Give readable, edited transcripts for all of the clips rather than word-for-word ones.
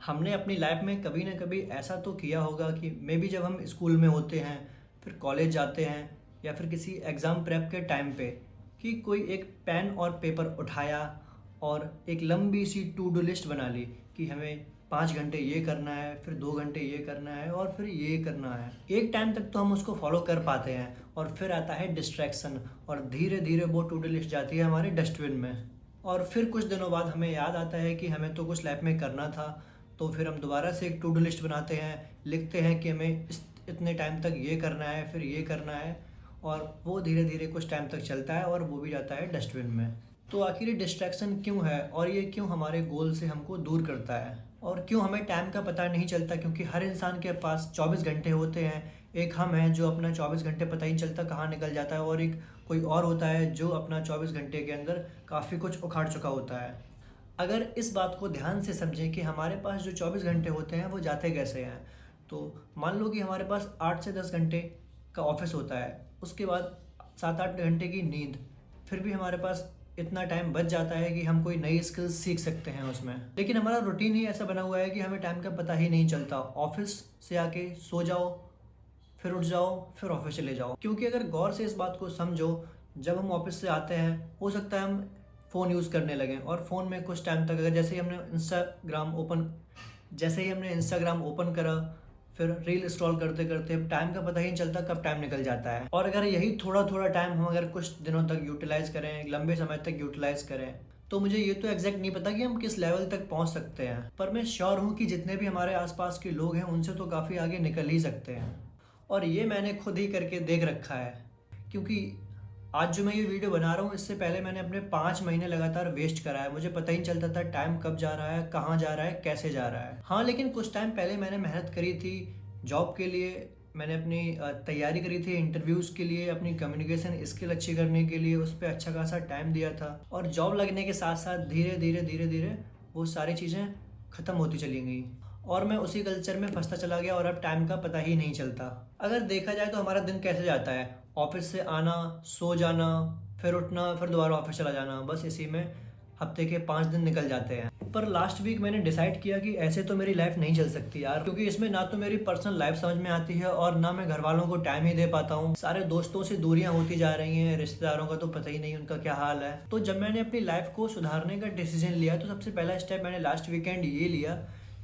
हमने अपनी लाइफ में कभी ना कभी ऐसा तो किया होगा कि मे बी जब हम स्कूल में होते हैं, फिर कॉलेज जाते हैं या फिर किसी एग्ज़ाम प्रेप के टाइम पे कि कोई एक पेन और पेपर उठाया और एक लंबी सी टू डू लिस्ट बना ली कि हमें 5 घंटे ये करना है, फिर 2 घंटे ये करना है और फिर ये करना है। एक टाइम तक तो हम उसको फॉलो कर पाते हैं और फिर आता है डिस्ट्रैक्शन और धीरे धीरे वो टू डू लिस्ट जाती है हमारे डस्टबिन में। और फिर कुछ दिनों बाद हमें याद आता है कि हमें तो कुछ लाइफ में करना था, तो फिर हम दोबारा से एक टू डू लिस्ट बनाते हैं, लिखते हैं कि हमें इतने टाइम तक ये करना है, फिर ये करना है, और वो धीरे धीरे कुछ टाइम तक चलता है और वो भी जाता है डस्टबिन में। तो आखिर ये डिस्ट्रैक्शन क्यों है और ये क्यों हमारे गोल से हमको दूर करता है और क्यों हमें टाइम का पता नहीं चलता? क्योंकि हर इंसान के पास 24 घंटे होते हैं। एक हम हैं जो अपना 24 घंटे पता ही नहीं चलता कहाँ निकल जाता है, और एक कोई और होता है जो अपना 24 घंटे के अंदर काफ़ी कुछ उखाड़ चुका होता है। अगर इस बात को ध्यान से समझें कि हमारे पास जो 24 घंटे होते हैं वो जाते कैसे हैं, तो मान लो कि हमारे पास 8 से 10 घंटे का ऑफिस होता है, उसके बाद 7-8 घंटे की नींद, फिर भी हमारे पास इतना टाइम बच जाता है कि हम कोई नई स्किल्स सीख सकते हैं उसमें। लेकिन हमारा रूटीन ही ऐसा बना हुआ है कि हमें टाइम का पता ही नहीं चलता। ऑफिस से आके सो जाओ, फिर उठ जाओ, फिर ऑफिस चले जाओ। क्योंकि अगर गौर से इस बात को समझो, जब हम ऑफिस से आते हैं हो सकता है हम फ़ोन यूज़ करने लगें, और फ़ोन में कुछ टाइम तक अगर जैसे ही हमने इंस्टाग्राम ओपन करा, फिर रील स्क्रॉल करते करते टाइम का पता ही नहीं चलता कब टाइम निकल जाता है। और अगर यही थोड़ा थोड़ा टाइम हम अगर कुछ दिनों तक यूटिलाइज़ करें, लंबे समय तक यूटिलाइज़ करें, तो मुझे ये तो एग्जैक्ट नहीं पता कि हम किस लेवल तक पहुंच सकते हैं, पर मैं श्योर हूँ कि जितने भी हमारे आसपास के लोग हैं उनसे तो काफ़ी आगे निकल ही सकते हैं। और ये मैंने खुद ही करके देख रखा है। क्योंकि आज जो मैं ये वीडियो बना रहा हूँ, इससे पहले मैंने अपने 5 महीने लगातार वेस्ट करा है। मुझे पता ही नहीं चलता था टाइम कब जा रहा है, कहाँ जा रहा है, कैसे जा रहा है। हाँ, लेकिन कुछ टाइम पहले मैंने मेहनत करी थी जॉब के लिए। मैंने अपनी तैयारी करी थी इंटरव्यूज़ के लिए, अपनी कम्युनिकेशन स्किल अच्छी करने के लिए उस पर अच्छा खासा टाइम दिया था। और जॉब लगने के साथ साथ धीरे धीरे धीरे धीरे वो सारी चीज़ें ख़त्म होती चली गई और मैं उसी कल्चर में फंसता चला गया और अब टाइम का पता ही नहीं चलता। अगर देखा जाए तो हमारा दिन कैसे जाता है, ऑफिस से आना, सो जाना, फिर उठना, फिर दोबारा ऑफिस चला जाना, बस इसी में हफ्ते के 5 दिन निकल जाते हैं। पर लास्ट वीक मैंने डिसाइड किया कि ऐसे तो मेरी लाइफ नहीं चल सकती यार, क्योंकि इसमें ना तो मेरी पर्सनल लाइफ समझ में आती है और ना मैं घर वालों को टाइम ही दे पाता हूँ। सारे दोस्तों से दूरियां होती जा रही हैं, रिश्तेदारों का तो पता ही नहीं उनका क्या हाल है। तो जब मैंने अपनी लाइफ को सुधारने का डिसीजन लिया, तो सबसे पहला स्टेप मैंने लास्ट वीकेंड ये लिया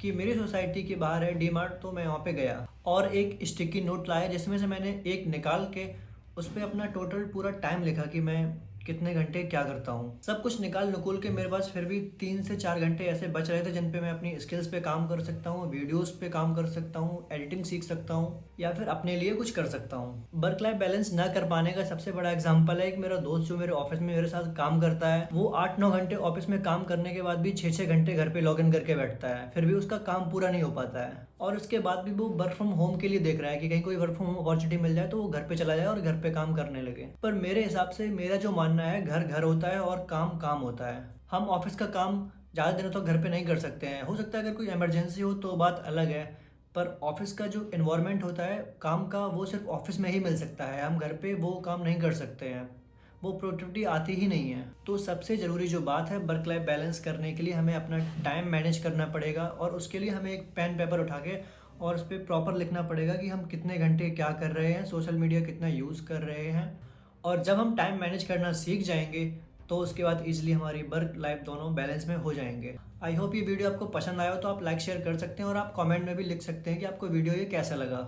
कि मेरी सोसाइटी के बाहर है डी मार्ट, तो मैं वहाँ पे गया और एक स्टिकी नोट लाया जिसमें से मैंने एक निकाल के उस पर अपना टोटल पूरा टाइम लिखा कि मैं कितने घंटे क्या करता हूँ। सब कुछ निकाल नुकुल के मेरे पास फिर भी 3 से 4 घंटे ऐसे बच रहे थे जिन पे मैं अपनी स्किल्स पे काम कर सकता हूँ, वीडियोस पे काम कर सकता हूँ, एडिटिंग सीख सकता हूँ या फिर अपने लिए कुछ कर सकता हूँ। वर्क लाइफ बैलेंस ना कर पाने का सबसे बड़ा एग्जाम्पल है एक मेरा दोस्त जो मेरे ऑफिस में मेरे साथ काम करता है। वो 8-9 घंटे ऑफिस में काम करने के बाद भी 6-6 घंटे घर पे लॉग इन करके बैठता है, फिर भी उसका काम पूरा नहीं हो पाता है। और उसके बाद भी वो वर्क फ्रॉम होम के लिए देख रहा है कि कहीं कोई वर्क फ्रॉम होम अपॉर्चुनिटी मिल जाए तो वो घर पे चला जाए और घर पे काम करने लगे। पर मेरे हिसाब से मेरा जो मानना है, घर घर होता है और काम काम होता है। हम ऑफिस का काम ज़्यादा दिनों तक घर पे नहीं कर सकते हैं। हो सकता है अगर कोई इमरजेंसी हो तो बात अलग है, पर ऑफिस का जो इन्वायरमेंट होता है काम का, वो सिर्फ ऑफिस में ही मिल सकता है। हम घर पे वो काम नहीं कर सकते हैं, वो प्रोडक्टिविटी आती ही नहीं है। तो सबसे ज़रूरी जो बात है, वर्क लाइफ बैलेंस करने के लिए हमें अपना टाइम मैनेज करना पड़ेगा और उसके लिए हमें एक पेन पेपर उठा के और उस पर प्रॉपर लिखना पड़ेगा कि हम कितने घंटे क्या कर रहे हैं, सोशल मीडिया कितना यूज़ कर रहे हैं। और जब हम टाइम मैनेज करना सीख जाएंगे तो उसके बाद ईजिली हमारी वर्क लाइफ दोनों बैलेंस में हो जाएंगे। आई होप ये वीडियो आपको पसंद आया हो, तो आप लाइक शेयर कर सकते हैं और आप कमेंट में भी लिख सकते हैं कि आपको वीडियो ये कैसा लगा।